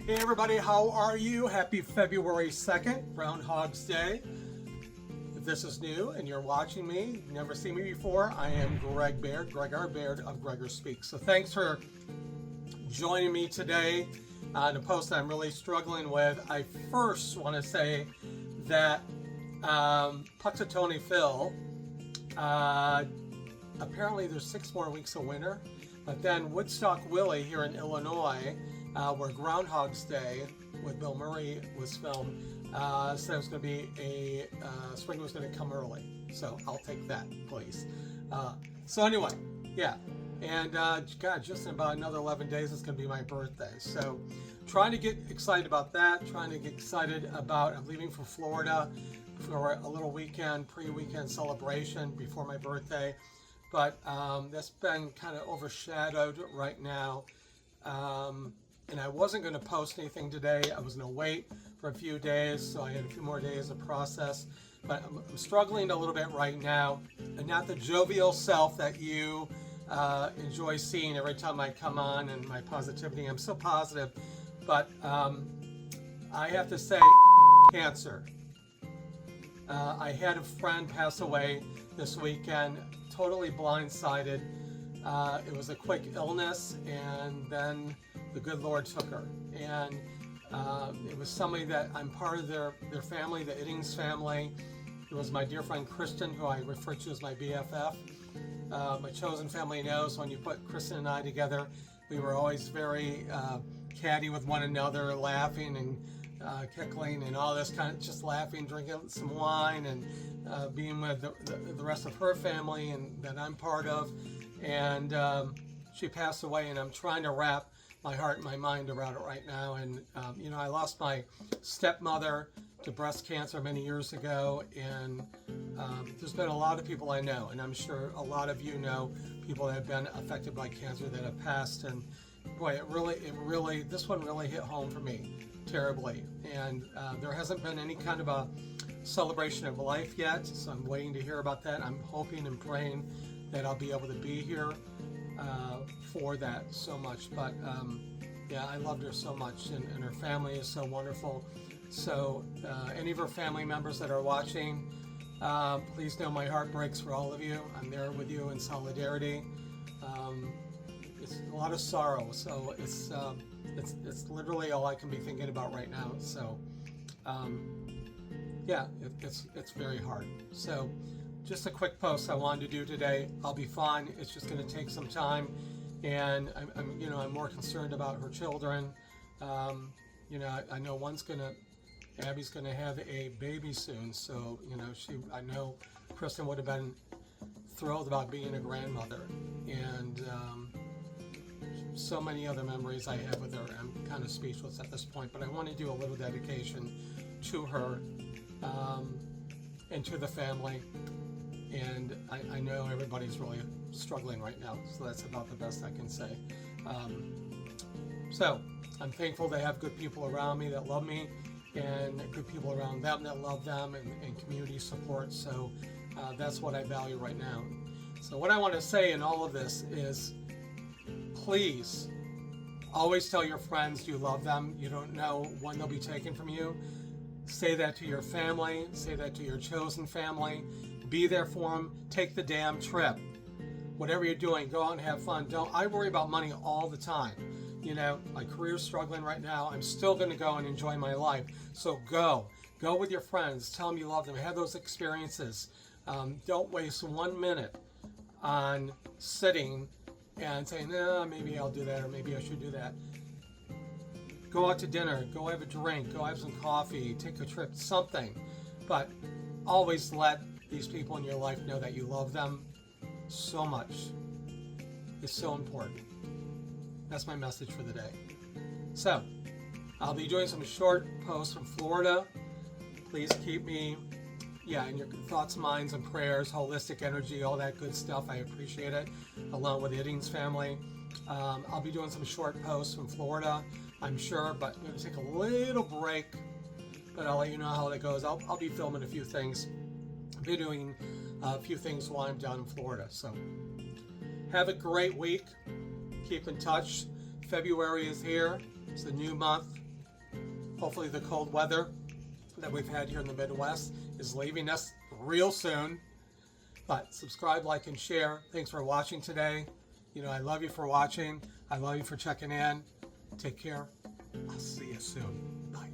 Hey everybody, how are you? Happy February 2nd, Groundhog's Day. If this is new and you're watching me, you've never seen me before, I am Greg Baird, Gregor Baird of Gregor Speaks. So thanks for joining me today on a post I'm really struggling with. I first want to say that Puxatawny Phil, apparently there's 6 more weeks of winter, but then Woodstock Willie here in Illinois, where Groundhog's Day with Bill Murray was filmed, said it was going to be spring was going to come early. So I'll take that, please. So anyway, yeah. And God, just in about another 11 days, it's going to be my birthday. So trying to get excited about that, trying to get excited about, I'm leaving for Florida for a little weekend, pre-weekend celebration before my birthday. But that's been kind of overshadowed right now. And I wasn't going to post anything today. I was going to wait for a few days, so I had a few more days to process. But I'm struggling a little bit right now, and not the jovial self that you enjoy seeing every time I come on and my positivity. I'm so positive, but I have to say, cancer. I had a friend pass away this weekend, totally blindsided. It was a quick illness, and then the good Lord took her. And it was somebody that I'm part of their family, the Iddings family. It was my dear friend Kristen, who I refer to as my BFF. My chosen family knows when you put Kristen and I together, we were always very catty with one another, laughing and kickling and all this kind of, just laughing, drinking some wine, and being with the rest of her family and that I'm part of. And she passed away, and I'm trying to wrap my heart and my mind around it right now. And you know, I lost my stepmother to breast cancer many years ago, and there's been a lot of people I know, and I'm sure a lot of you know people that have been affected by cancer that have passed. And boy, it really, this one really hit home for me terribly. And there hasn't been any kind of a celebration of life yet, so I'm waiting to hear about that. I'm hoping and praying that I'll be able to be here for that so much. But yeah, I loved her so much, and her family is so wonderful. So any of her family members that are watching, please know my heart breaks for all of you. I'm there with you in solidarity. It's a lot of sorrow, so it's literally all I can be thinking about right now. So yeah, it's very hard. So just a quick post I wanted to do today. I'll be fine. It's just going to take some time, and I'm more concerned about her children. You know, I know Abby's gonna have a baby soon, so you know, I know Kristen would have been thrilled about being a grandmother, and so many other memories I have with her. I'm kind of speechless at this point, but I want to do a little dedication to her and to the family. And I know everybody's really struggling right now, so that's about the best I can say. So I'm thankful to have good people around me that love me, and good people around them that love them, and community support. So that's what I value right now. So what I want to say in all of this is, please always tell your friends you love them. You don't know when they'll be taken from you. Say that to your family. Say that to your chosen family. Be there for them. Take the damn trip. Whatever you're doing, go out and have fun. I worry about money all the time. You know, my career's struggling right now. I'm still going to go and enjoy my life. So go with your friends. Tell them you love them. Have those experiences. Don't waste 1 minute on sitting and saying, no, maybe I'll do that, or maybe I should do that. Go out to dinner. Go have a drink. Go have some coffee. Take a trip. Something. But always let these people in your life know that you love them so much. It's so important. That's my message for the day. So, I'll be doing some short posts from Florida. Please keep me, in your thoughts, minds, and prayers, holistic energy, all that good stuff. I appreciate it, along with the Iddings family. I'll be doing some short posts from Florida, I'm sure, but I'm going to take a little break. But I'll let you know how that goes. I'll be filming a few things. I'll be doing a few things while I'm down in Florida. So, have a great week. Keep in touch. February is here. It's a new month. Hopefully the cold weather that we've had here in the Midwest is leaving us real soon. But subscribe, like, and share. Thanks for watching today. You know, I love you for watching. I love you for checking in. Take care. I'll see you soon. Bye.